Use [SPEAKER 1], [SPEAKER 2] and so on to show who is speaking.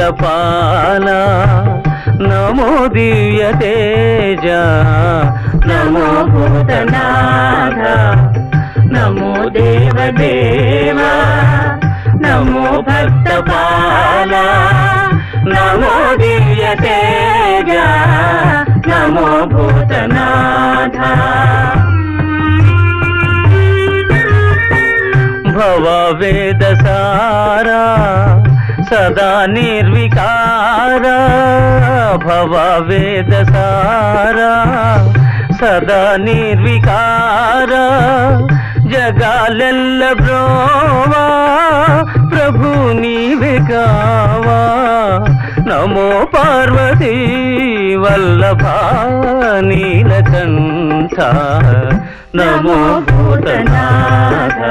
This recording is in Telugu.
[SPEAKER 1] భక్తపాల నమో దివ్య తేజ నమో భూతనాథ నమో దేవదేవ నమో భక్తపాల నమో దివ్య తేజ నమో భూతనాథ భవ వేదసారా సదా నిర్వికార భవ వేదసారా సదా నిర్వికార జగాలెల్ల బ్రోవా ప్రభు నీవే కావా నమో పార్వతీ వల్లభ నీలకంఠ నమో భూతనాథ